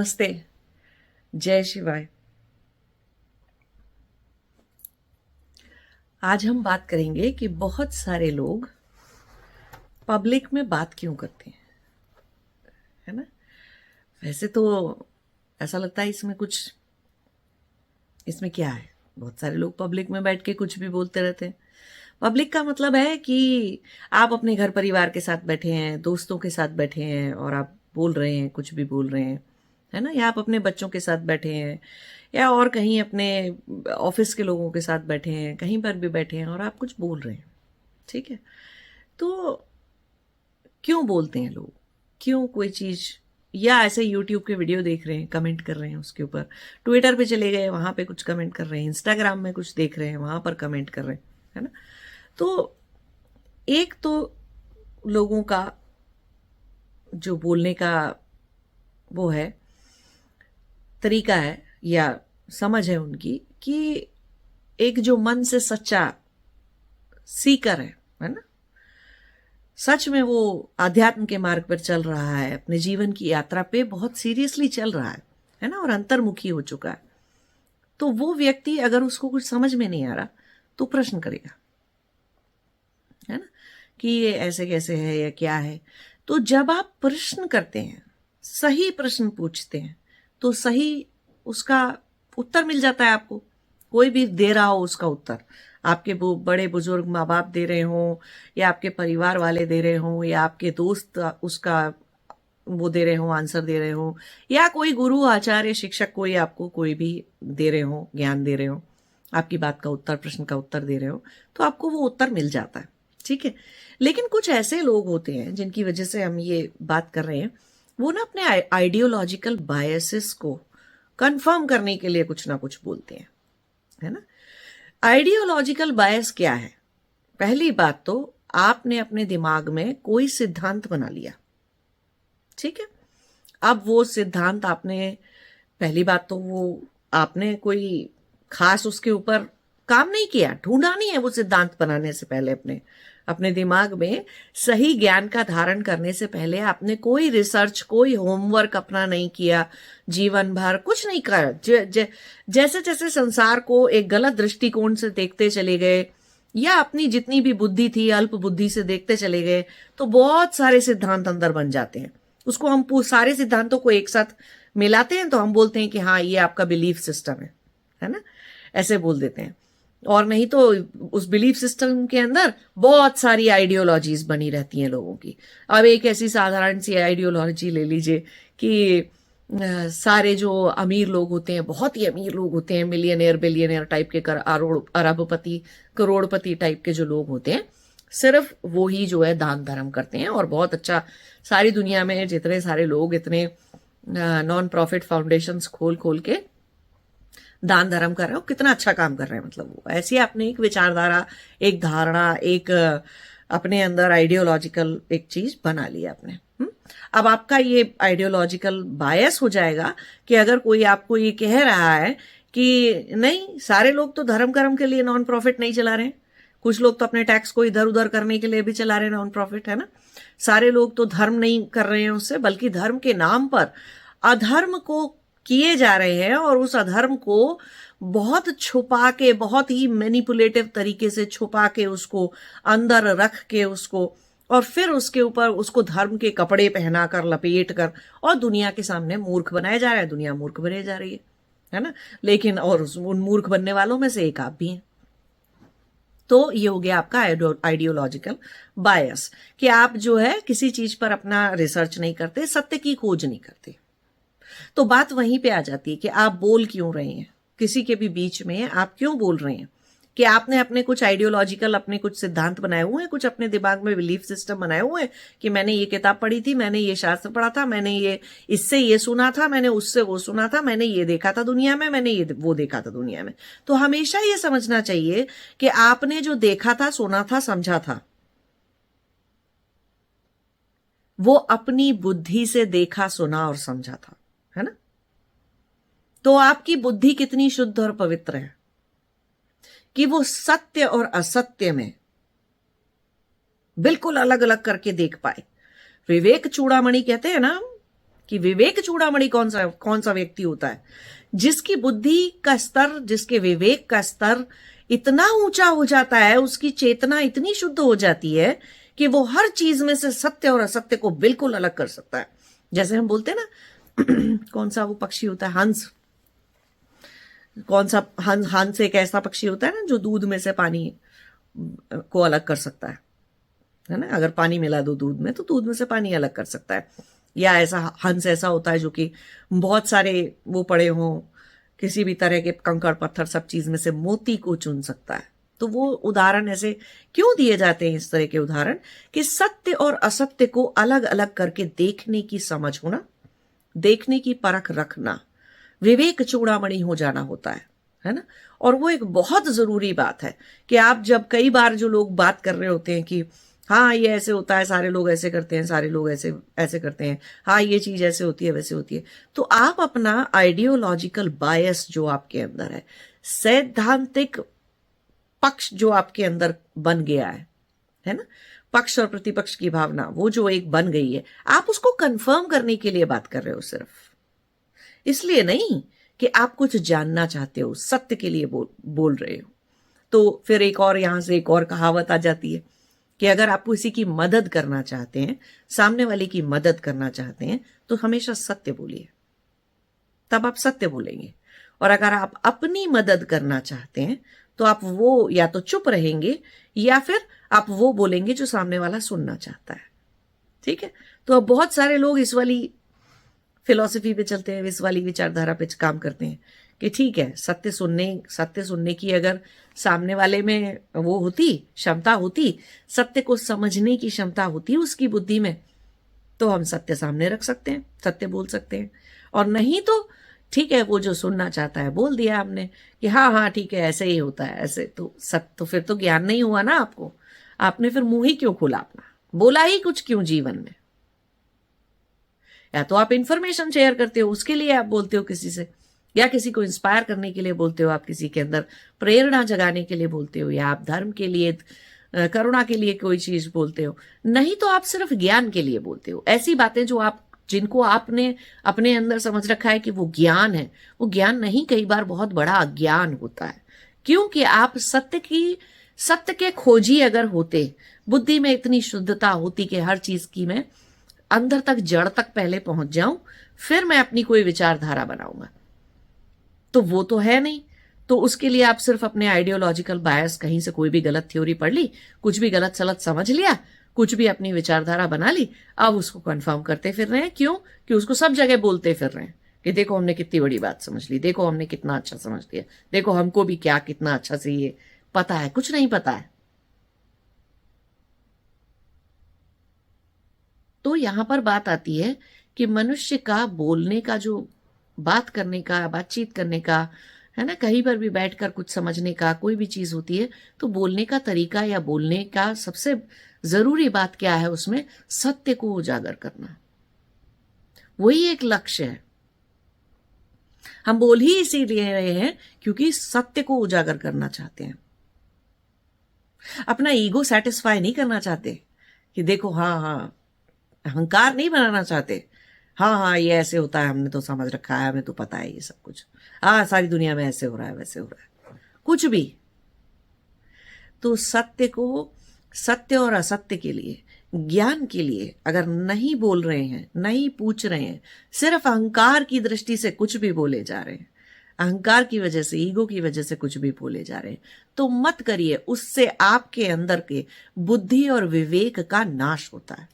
नमस्ते। जय शिवाय। आज हम बात करेंगे कि बहुत सारे लोग पब्लिक में बात क्यों करते हैं, है ना। वैसे तो ऐसा लगता है इसमें क्या है। बहुत सारे लोग पब्लिक में बैठ के कुछ भी बोलते रहते हैं। पब्लिक का मतलब है कि आप अपने घर परिवार के साथ बैठे हैं, दोस्तों के साथ बैठे हैं और आप बोल रहे हैं, कुछ भी बोल रहे हैं, है ना। या आप अपने बच्चों के साथ बैठे हैं या और कहीं अपने ऑफिस के लोगों के साथ बैठे हैं, कहीं पर भी बैठे हैं और आप कुछ बोल रहे हैं। ठीक है। तो क्यों बोलते हैं लोग, क्यों कोई चीज, या ऐसे यूट्यूब के वीडियो देख रहे हैं, कमेंट कर रहे हैं उसके ऊपर, ट्विटर पे चले गए वहां पे कुछ कमेंट कर रहे हैं, इंस्टाग्राम में कुछ देख रहे हैं वहां पर कमेंट कर रहे हैं, है ना। तो एक तो लोगों का जो बोलने का वो है, तरीका है या समझ है उनकी, कि एक जो मन से सच्चा सीकर है ना, सच में वो आध्यात्म के मार्ग पर चल रहा है, अपने जीवन की यात्रा पे बहुत सीरियसली चल रहा है ना, और अंतर्मुखी हो चुका है। तो वो व्यक्ति अगर उसको कुछ समझ में नहीं आ रहा तो प्रश्न करेगा, है ना, कि ये ऐसे कैसे है या क्या है। तो जब आप प्रश्न करते हैं, सही प्रश्न पूछते हैं, तो सही उसका उत्तर मिल जाता है आपको। कोई भी दे रहा हो उसका उत्तर, आपके बड़े बुजुर्ग माँ बाप दे रहे हों, या आपके परिवार वाले दे रहे हों, या आपके दोस्त उसका वो दे रहे हो, आंसर दे रहे हो, या कोई गुरु आचार्य शिक्षक कोई आपको कोई भी दे रहे हो, ज्ञान दे रहे हो, आपकी बात का उत्तर, प्रश्न का उत्तर दे रहे हो, तो आपको वो उत्तर मिल जाता है। ठीक है। लेकिन कुछ ऐसे लोग होते हैं जिनकी वजह से हम ये बात कर रहे हैं, वो ना अपने आइडियोलॉजिकल बायसेस को कंफर्म करने के लिए कुछ ना कुछ बोलते हैं, है ना। आइडियोलॉजिकल बायस क्या है? पहली बात तो आपने अपने दिमाग में कोई सिद्धांत बना लिया, ठीक है। अब वो सिद्धांत आपने, पहली बात तो वो आपने कोई खास उसके ऊपर काम नहीं किया, ढूंढा नहीं है वो सिद्धांत बनाने से पहले। अपने अपने दिमाग में सही ज्ञान का धारण करने से पहले आपने कोई रिसर्च, कोई होमवर्क अपना नहीं किया, जीवन भर कुछ नहीं करा। जैसे जैसे संसार को एक गलत दृष्टिकोण से देखते चले गए, या अपनी जितनी भी बुद्धि थी अल्प बुद्धि से देखते चले गए, तो बहुत सारे सिद्धांत अंदर बन जाते हैं। उसको हम सारे सिद्धांतों को एक साथ मिलाते हैं तो हम बोलते हैं कि हाँ ये आपका बिलीफ सिस्टम है ना, ऐसे बोल देते हैं। और नहीं तो उस बिलीफ सिस्टम के अंदर बहुत सारी आइडियोलॉजीज बनी रहती हैं लोगों की। अब एक ऐसी साधारण सी आइडियोलॉजी ले लीजिए कि सारे जो अमीर लोग होते हैं, बहुत ही अमीर लोग होते हैं, मिलियनियर बिलियनियर टाइप के, अरबपति करोड़पति टाइप के जो लोग होते हैं, सिर्फ वो ही जो है दान धर्म करते हैं और बहुत अच्छा, सारी दुनिया में जितने सारे लोग इतने नॉन प्रॉफिट फाउंडेशंस खोल खोल के दान धर्म कर रहे हो, कितना अच्छा काम कर रहे हैं। मतलब वो ऐसी आपने एक विचारधारा, एक धारणा, एक अपने अंदर आइडियोलॉजिकल एक चीज बना ली आपने। अब आपका ये आइडियोलॉजिकल बायस हो जाएगा कि अगर कोई आपको ये कह रहा है कि नहीं, सारे लोग तो धर्म कर्म के लिए नॉन प्रॉफिट नहीं चला रहे हैं, कुछ लोग तो अपने टैक्स को इधर उधर करने के लिए भी चला रहे हैं नॉन प्रॉफिट, है ना। सारे लोग तो धर्म नहीं कर रहे हैं उससे, बल्कि धर्म के नाम पर अधर्म को किए जा रहे हैं, और उस अधर्म को बहुत छुपा के, बहुत ही मैनिपुलेटिव तरीके से छुपा के, उसको अंदर रख के, उसको, और फिर उसके ऊपर उसको धर्म के कपड़े पहनाकर, लपेट कर, और दुनिया के सामने मूर्ख बनाया जा रहा है। दुनिया मूर्ख बने जा रही है ना। लेकिन और उन मूर्ख बनने वालों में से एक आप भी हैं। तो ये हो गया आपका आइडियोलॉजिकल बायस, कि आप जो है किसी चीज पर अपना रिसर्च नहीं करते, सत्य की खोज नहीं करते। तो बात वहीं पे आ जाती है कि आप बोल क्यों रहे हैं, किसी के भी बीच में आप क्यों बोल रहे हैं, कि आपने अपने कुछ आइडियोलॉजिकल, अपने कुछ सिद्धांत बनाए हुए हैं, कुछ अपने दिमाग में बिलीफ सिस्टम बनाए हुए हैं कि मैंने ये किताब पढ़ी थी, मैंने ये शास्त्र पढ़ा था, मैंने ये इससे ये सुना था, मैंने उससे वो सुना था, मैंने ये देखा था दुनिया में, मैंने ये वो देखा था दुनिया में। तो हमेशा ये समझना चाहिए कि आपने जो देखा था, सुना था, समझा था, वो अपनी बुद्धि से देखा, सुना और समझा था, है ना। तो आपकी बुद्धि कितनी शुद्ध और पवित्र है कि वो सत्य और असत्य में बिल्कुल अलग अलग करके देख पाए। विवेक चूड़ामणि कहते हैं ना, कि विवेक चूड़ामणि कौन सा व्यक्ति होता है, जिसकी बुद्धि का स्तर, जिसके विवेक का स्तर इतना ऊंचा हो जाता है, उसकी चेतना इतनी शुद्ध हो जाती है कि वो हर चीज में से सत्य और असत्य को बिल्कुल अलग कर सकता है। जैसे हम बोलते हैं ना कौन सा वो पक्षी होता है, हंस, कौन सा हंस एक ऐसा पक्षी होता है ना जो दूध में से पानी को अलग कर सकता है ना। अगर पानी मिला दो दूध में तो दूध में से पानी अलग कर सकता है। या ऐसा हंस ऐसा होता है जो कि बहुत सारे वो पड़े हों, किसी भी तरह के कंकड़ पत्थर सब चीज में से मोती को चुन सकता है। तो वो उदाहरण ऐसे क्यों दिए जाते हैं, इस तरह के उदाहरण, कि सत्य और असत्य को अलग अलग करके देखने की समझ होना, देखने की परख रखना, विवेक चूड़ामणि हो जाना होता है ना। और वो एक बहुत जरूरी बात है कि आप जब कई बार जो लोग बात कर रहे होते हैं कि हाँ ये ऐसे होता है, सारे लोग ऐसे करते हैं, सारे लोग ऐसे ऐसे करते हैं, हाँ ये चीज ऐसे होती है वैसे होती है, तो आप अपना आइडियोलॉजिकल बायस जो आपके अंदर है, सैद्धांतिक पक्ष जो आपके अंदर बन गया है ना, पक्ष और प्रतिपक्ष की भावना वो जो एक बन गई है, आप उसको कंफर्म करने के लिए बात कर रहे हो, सिर्फ इसलिए नहीं कि आप कुछ जानना चाहते हो, सत्य के लिए बोल रहे हो। तो फिर एक और यहां से एक और कहावत आ जाती है कि अगर आप किसी की मदद करना चाहते हैं, सामने वाले की मदद करना चाहते हैं, तो हमेशा सत्य बोलिए, तब आप सत्य बोलेंगे। और अगर आप अपनी मदद करना चाहते हैं तो आप वो या तो चुप रहेंगे या फिर आप वो बोलेंगे जो सामने वाला सुनना चाहता है। ठीक है। तो अब बहुत सारे लोग इस वाली फिलॉसफी पे चलते हैं, इस वाली विचारधारा पे काम करते हैं कि ठीक है, सत्य सुनने की अगर सामने वाले में वो होती, क्षमता होती, सत्य को समझने की क्षमता होती उसकी बुद्धि में, तो हम सत्य सामने रख सकते हैं, सत्य बोल सकते हैं। और नहीं तो ठीक है, वो जो सुनना चाहता है बोल दिया हमने कि हाँ हाँ ठीक है ऐसे ही होता है ऐसे, तो फिर तो ज्ञान नहीं हुआ ना आपको। आपने फिर मुंह ही क्यों खोला अपना, बोला ही कुछ क्यों जीवन में। या तो आप इंफॉर्मेशन शेयर करते हो उसके लिए आप बोलते हो किसी से, या किसी को इंस्पायर करने के लिए बोलते हो, आप किसी के अंदर प्रेरणा जगाने के लिए बोलते हो, या आप धर्म के लिए, करुणा के लिए कोई चीज बोलते हो। नहीं तो आप सिर्फ ज्ञान के लिए बोलते हो, ऐसी बातें जो आप, जिनको आपने अपने अंदर समझ रखा है कि वो ज्ञान है। वो ज्ञान नहीं, कई बार बहुत बड़ा अज्ञान होता है, क्योंकि आप सत्य के खोजी अगर होते, बुद्धि में इतनी शुद्धता होती कि हर चीज की मैं अंदर तक, जड़ तक पहले पहुंच जाऊं, फिर मैं अपनी कोई विचारधारा बनाऊंगा, तो वो तो है नहीं। तो उसके लिए आप सिर्फ अपने आइडियोलॉजिकल बायस, कहीं से कोई भी गलत थ्योरी पढ़ ली, कुछ भी गलत सलत समझ लिया, कुछ भी अपनी विचारधारा बना ली, अब उसको कंफर्म करते फिर रहे हैं। क्यों? कि उसको सब जगह बोलते फिर रहे हैं कि देखो हमने कितनी बड़ी बात समझ ली, देखो हमने कितना अच्छा समझ लिया, देखो हमको भी क्या कितना अच्छा से ये पता है। कुछ नहीं पता है। तो यहां पर बात आती है कि मनुष्य का बोलने का, जो बात करने का, बातचीत करने का, है ना, कहीं पर भी बैठकर कुछ समझने का, कोई भी चीज होती है तो बोलने का तरीका या बोलने का सबसे जरूरी बात क्या है, उसमें सत्य को उजागर करना, वही एक लक्ष्य है। हम बोल ही इसीलिए रहे हैं क्योंकि सत्य को उजागर करना चाहते हैं, अपना ईगो सेटिस्फाई नहीं करना चाहते कि देखो हाँ हाँ, अहंकार नहीं बनाना चाहते, हाँ हाँ ये ऐसे होता है, हमने तो समझ रखा है, हमें तो पता है ये सब कुछ, हाँ सारी दुनिया में ऐसे हो रहा है वैसे हो रहा है, कुछ भी। तो सत्य और असत्य के लिए, ज्ञान के लिए अगर नहीं बोल रहे हैं, नहीं पूछ रहे हैं, सिर्फ अहंकार की दृष्टि से कुछ भी बोले जा रहे हैं, अहंकार की वजह से, ईगो की वजह से कुछ भी बोले जा रहे हैं, तो मत करिए। उससे आपके अंदर के बुद्धि और विवेक का नाश होता है,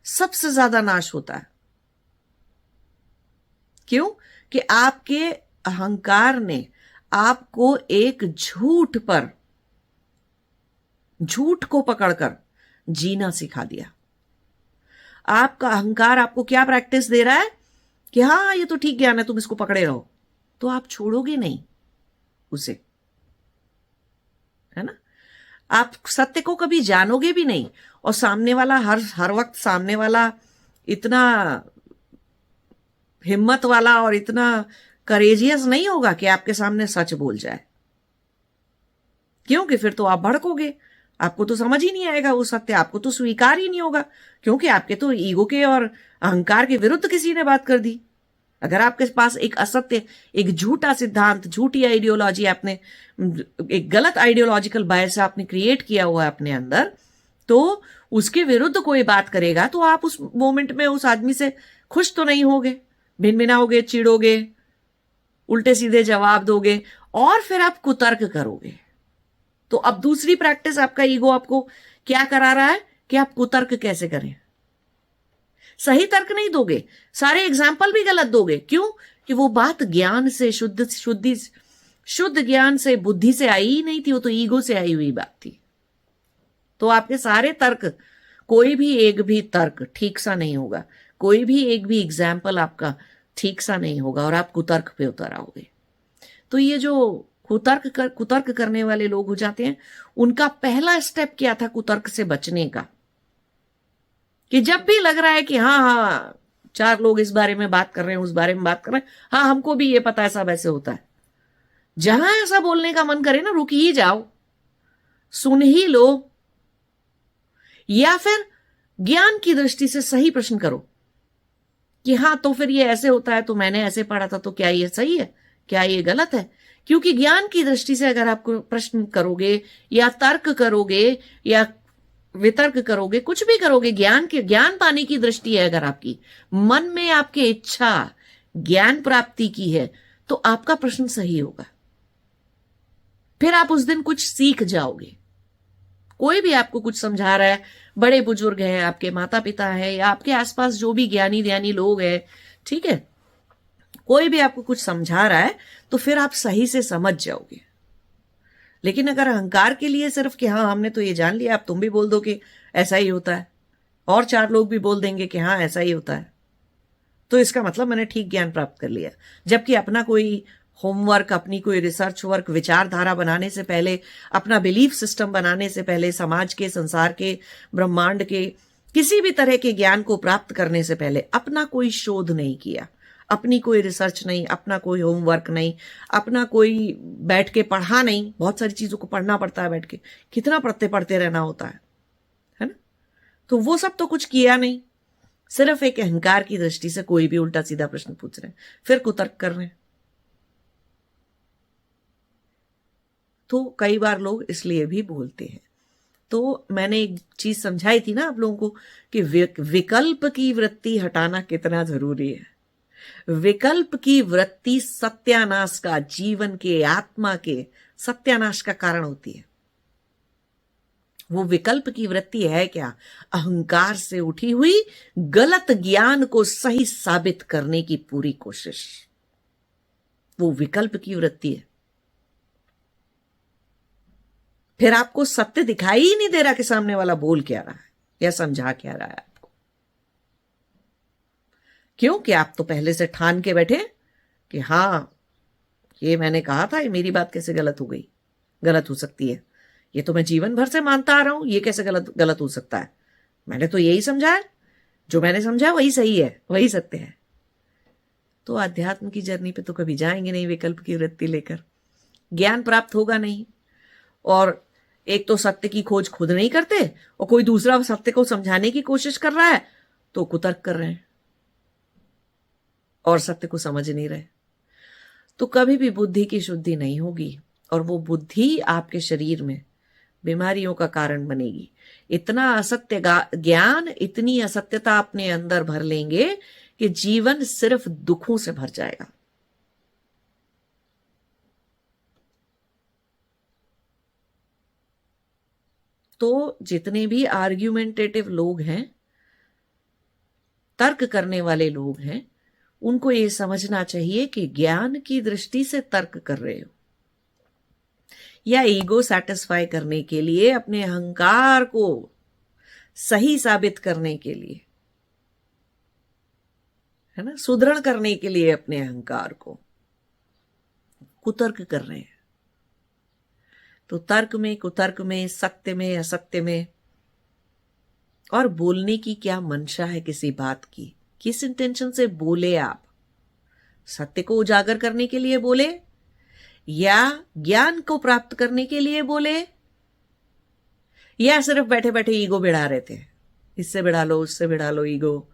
सबसे ज्यादा नाश होता है। क्यों? कि आपके अहंकार ने आपको एक झूठ को पकड़कर जीना सिखा दिया। आपका अहंकार आपको क्या प्रैक्टिस दे रहा है कि हाँ ये तो ठीक ज्ञान है, तुम इसको पकड़े रहो, तो आप छोड़ोगे नहीं उसे, है ना। आप सत्य को कभी जानोगे भी नहीं, और सामने वाला हर वक्त सामने वाला इतना हिम्मत वाला और इतना करेजियस नहीं होगा कि आपके सामने सच बोल जाए, क्योंकि फिर तो आप भड़कोगे, आपको तो समझ ही नहीं आएगा वो सत्य, आपको तो स्वीकार ही नहीं होगा, क्योंकि आपके तो ईगो के और अहंकार के विरुद्ध किसी ने बात कर दी। अगर आपके पास एक असत्य, एक झूठा सिद्धांत, झूठी आइडियोलॉजी, आपने एक गलत आइडियोलॉजिकल बायस आपने क्रिएट किया हुआ है अपने अंदर, तो उसके विरुद्ध कोई बात करेगा तो आप उस मोमेंट में उस आदमी से खुश तो नहीं होगे, भिनभिनाओगे, चिढ़ोगे, उल्टे सीधे जवाब दोगे और फिर आप कुतर्क करोगे। तो अब दूसरी प्रैक्टिस, आपका ईगो आपको क्या करा रहा है कि आप कुतर्क कैसे करें। सही तर्क नहीं दोगे, सारे एग्जाम्पल भी गलत दोगे। क्यों? कि वो बात ज्ञान से, शुद्ध ज्ञान से, बुद्धि से आई ही नहीं थी, वो तो ईगो से आई हुई बात थी। तो आपके सारे तर्क, कोई भी एक भी तर्क ठीक सा नहीं होगा, कोई भी एक भी एग्जाम्पल आपका ठीक सा नहीं होगा और आप कुतर्क पे उतर आओगे। तो ये जो कुतर्क करने वाले लोग हो जाते हैं, उनका पहला स्टेप क्या था कुतर्क से बचने का? कि जब भी लग रहा है कि हाँ हाँ चार लोग इस बारे में बात कर रहे हैं, उस बारे में बात कर रहे हैं, हाँ हमको भी ये पता है, सब ऐसे होता है, जहां ऐसा बोलने का मन करे ना, रुक ही जाओ, सुन ही लो, या फिर ज्ञान की दृष्टि से सही प्रश्न करो कि हाँ तो फिर ये ऐसे होता है, तो मैंने ऐसे पढ़ा था, तो क्या ये सही है, क्या ये गलत है? क्योंकि ज्ञान की दृष्टि से अगर आप प्रश्न करोगे या तर्क करोगे या वितर्क करोगे, कुछ भी करोगे, ज्ञान पाने की दृष्टि है, अगर आपकी मन में आपकी इच्छा ज्ञान प्राप्ति की है, तो आपका प्रश्न सही होगा। फिर आप उस दिन कुछ सीख जाओगे। कोई भी आपको कुछ समझा रहा है, बड़े बुजुर्ग हैं, आपके माता पिता है, या आपके आसपास जो भी ज्ञानी ध्यानी लोग हैं, ठीक है, कोई भी आपको कुछ समझा रहा है तो फिर आप सही से समझ जाओगे। लेकिन अगर अहंकार के लिए सिर्फ कि हाँ हमने तो ये जान लिया, अब तुम भी बोल दो कि ऐसा ही होता है, और चार लोग भी बोल देंगे कि हाँ ऐसा ही होता है, तो इसका मतलब मैंने ठीक ज्ञान प्राप्त कर लिया। जबकि अपना कोई होमवर्क, अपनी कोई रिसर्च वर्क, विचारधारा बनाने से पहले, अपना बिलीफ सिस्टम बनाने से पहले, समाज के, संसार के, ब्रह्मांड के किसी भी तरह के ज्ञान को प्राप्त करने से पहले अपना कोई शोध नहीं किया, अपनी कोई रिसर्च नहीं, अपना कोई होमवर्क नहीं, अपना कोई बैठ के पढ़ा नहीं। बहुत सारी चीजों को पढ़ना पड़ता है बैठ के, कितना पढ़ते रहना होता है ना? तो वो सब तो कुछ किया नहीं, सिर्फ एक अहंकार की दृष्टि से कोई भी उल्टा सीधा प्रश्न पूछ रहे हैं, फिर कुतर्क कर रहे हैं। तो कई बार लोग इसलिए भी बोलते हैं। तो मैंने एक चीज समझाई थी ना आप लोगों को कि विकल्प की वृत्ति हटाना कितना जरूरी है। विकल्प की वृत्ति सत्यानाश का, जीवन के, आत्मा के सत्यानाश का कारण होती है। वो विकल्प की वृत्ति है क्या? अहंकार से उठी हुई गलत ज्ञान को सही साबित करने की पूरी कोशिश, वो विकल्प की वृत्ति है। फिर आपको सत्य दिखाई ही नहीं दे रहा कि सामने वाला बोल क्या रहा है या समझा क्या रहा है आपको। क्यों? कि आप तो पहले से ठान के बैठे कि हाँ ये मैंने कहा था, ये मेरी बात कैसे गलत हो गई, गलत हो सकती है, ये तो मैं जीवन भर से मानता आ रहा हूं, ये कैसे गलत हो सकता है, मैंने तो यही समझा है, जो मैंने समझा वही सही है, वही सत्य है। तो अध्यात्म की जर्नी पे तो कभी जाएंगे नहीं विकल्प की वृत्ति लेकर, ज्ञान प्राप्त होगा नहीं। और एक तो सत्य की खोज खुद नहीं करते और कोई दूसरा सत्य को समझाने की कोशिश कर रहा है तो कुतर्क कर रहे हैं और सत्य को समझ नहीं रहे। तो कभी भी बुद्धि की शुद्धि नहीं होगी और वो बुद्धि आपके शरीर में बीमारियों का कारण बनेगी। इतना असत्य ज्ञान, इतनी असत्यता अपने अंदर भर लेंगे कि जीवन सिर्फ दुखों से भर जाएगा। तो जितने भी आर्ग्यूमेंटेटिव लोग हैं, तर्क करने वाले लोग हैं, उनको ये समझना चाहिए कि ज्ञान की दृष्टि से तर्क कर रहे हो या ईगो सेटिस्फाई करने के लिए, अपने अहंकार को सही साबित करने के लिए, है ना, सुदृढ़ करने के लिए अपने अहंकार को कुतर्क कर रहे हैं। तो तर्क में, कुतर्क में, सत्य में, असत्य में, और बोलने की क्या मंशा है किसी बात की, किस इंटेंशन से बोले आप, सत्य को उजागर करने के लिए बोले या ज्ञान को प्राप्त करने के लिए बोले या सिर्फ बैठे बैठे ईगो बढ़ा रहे थे, इससे बढ़ा लो उससे बढ़ा लो ईगो,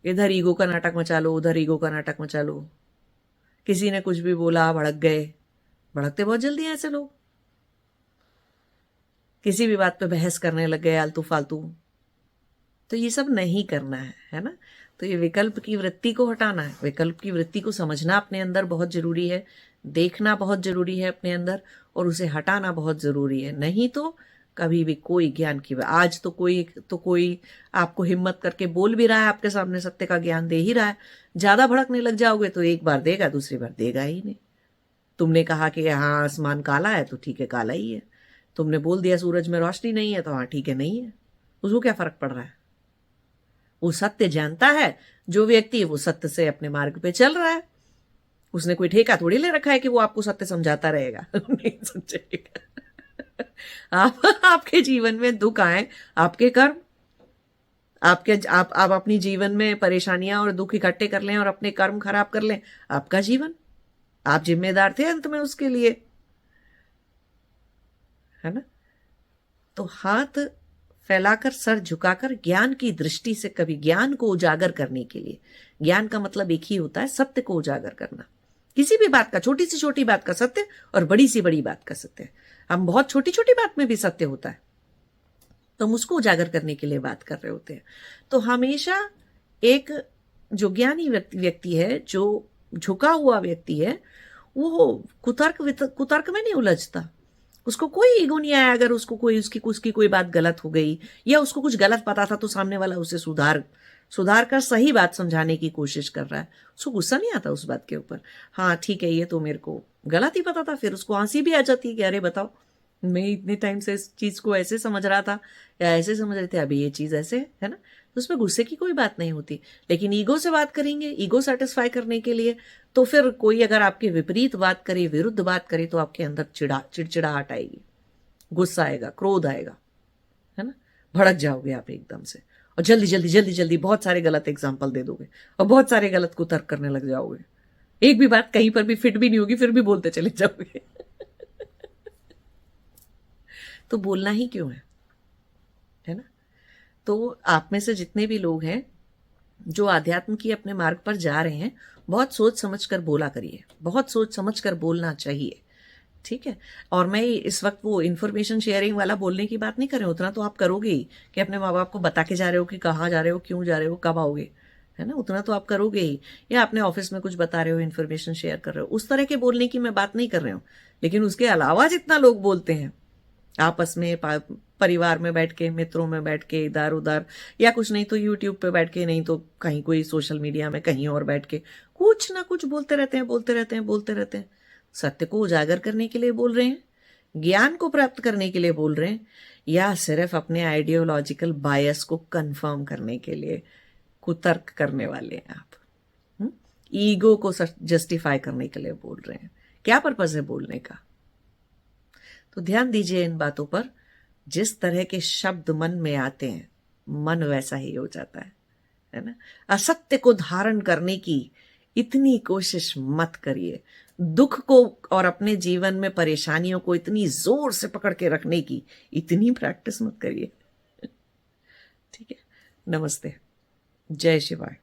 इधर ईगो का नाटक मचा लो उधर ईगो का नाटक मचा लो, किसी ने कुछ भी बोला भड़क गए। भड़कते बहुत जल्दी हैं ऐसे लोग, किसी भी बात पे बहस करने लग गए आलतू फालतू। तो ये सब नहीं करना है ना। तो ये विकल्प की वृत्ति को हटाना है, विकल्प की वृत्ति को समझना अपने अंदर बहुत जरूरी है, देखना बहुत जरूरी है अपने अंदर, और उसे हटाना बहुत जरूरी है। नहीं तो कभी भी कोई ज्ञान की आज तो कोई आपको हिम्मत करके बोल भी रहा है, आपके सामने सत्य का ज्ञान दे ही रहा है। ज्यादा भड़कने लग जाओगे तो एक बार देगा, दूसरी बार देगा ही नहीं। तुमने कहा कि हाँ आसमान काला है तो ठीक है काला ही है, तुमने बोल दिया सूरज में रोशनी नहीं है तो हाँ ठीक है नहीं है, उसको क्या फर्क पड़ रहा है। वो सत्य जानता है, जो व्यक्ति वो सत्य से अपने मार्ग पे चल रहा है, उसने कोई ठेका थोड़ी ले रखा है कि वो आपको सत्य समझाता रहेगा। नहीं समझेगा। आपके जीवन में दुख आए, आपके कर्म, आप अपनी जीवन में परेशानियां और दुख इकट्ठे कर लें और अपने कर्म खराब कर लें, आपका जीवन, आप जिम्मेदार थे अंत में उसके लिए, है ना। तो हाथ फैलाकर सर झुकाकर ज्ञान की दृष्टि से, कभी ज्ञान को उजागर करने के लिए, ज्ञान का मतलब एक ही होता है, सत्य को उजागर करना। किसी भी बात का, छोटी सी छोटी बात का सत्य और बड़ी सी बड़ी बात का सत्य। हम बहुत छोटी छोटी बात में भी सत्य होता है, तो हम उसको उजागर करने के लिए बात कर रहे होते हैं। तो हमेशा एक जो ज्ञानी व्यक्ति है, जो झुका हुआ व्यक्ति है, वो कुतर्क में नहीं उलझता। उसको कोई ईगो नहीं आया अगर उसको कोई उसकी कोई बात गलत हो गई, या उसको कुछ गलत पता था तो सामने वाला उसे सुधार कर सही बात समझाने की कोशिश कर रहा है, उसको गुस्सा नहीं आता उस बात के ऊपर। हाँ ठीक है ये तो मेरे को गलत ही पता था, फिर उसको हंसी भी आ जाती है कि अरे बताओ मैं इतने टाइम से इस चीज को ऐसे समझ रहा था या ऐसे समझ रहे थे, अभी ये चीज ऐसे है ना। तो उसमें गुस्से की कोई बात नहीं होती। लेकिन ईगो से बात करेंगे, ईगो सेटिस्फाई करने के लिए, तो फिर कोई अगर आपके विपरीत बात करे, विरुद्ध बात करे, तो आपके अंदर चिड़चिड़ाहट आएगी, गुस्सा आएगा, क्रोध आएगा, है ना। भड़क जाओगे आप एकदम से, और जल्दी जल्दी जल्दी जल्दी बहुत सारे गलत एग्जाम्पल दे दोगे और बहुत सारे गलत को तर्क करने लग जाओगे। एक भी बात कहीं पर भी फिट भी नहीं होगी, फिर भी बोलते चले जाओगे। तो बोलना ही क्यों है ना। तो आप में से जितने भी लोग हैं जो आध्यात्म की अपने मार्ग पर जा रहे हैं, बहुत सोच समझ कर बोला करिए, बहुत सोच समझ कर बोलना चाहिए, ठीक है। और मैं इस वक्त वो इन्फॉर्मेशन शेयरिंग वाला बोलने की बात नहीं कर रही हूं, उतना तो आप करोगे ही कि अपने माँ बाप को बता के जा रहे हो कि कहाँ जा रहे हो, क्यों जा रहे हो, कब आओगे, है ना, उतना तो आप करोगे ही। या अपने ऑफिस में कुछ बता रहे हो, इन्फॉर्मेशन शेयर कर रहे हो, उस तरह के बोलने की मैं बात नहीं कर रही हूँ। लेकिन उसके अलावा जितना लोग बोलते हैं आपस में, परिवार में बैठ के, मित्रों में बैठ के, इधर उधर, या कुछ नहीं तो यूट्यूब पे बैठ के, नहीं तो कहीं कोई सोशल मीडिया में कहीं और बैठ के कुछ ना कुछ बोलते रहते हैं। सत्य को उजागर करने के लिए बोल रहे हैं, ज्ञान को प्राप्त करने के लिए बोल रहे हैं, या सिर्फ अपने आइडियोलॉजिकल बायस को कंफर्म करने के लिए कुतर्क करने वाले हैं आप, ईगो को जस्टिफाई करने के लिए बोल रहे हैं। क्या पर्पस है बोलने का। तो ध्यान दीजिए इन बातों पर। जिस तरह के शब्द मन में आते हैं, मन वैसा ही हो जाता है ना। असत्य को धारण करने की इतनी कोशिश मत करिए, दुख को और अपने जीवन में परेशानियों को इतनी जोर से पकड़ के रखने की इतनी प्रैक्टिस मत करिए। ठीक है, नमस्ते, जय शिवाय।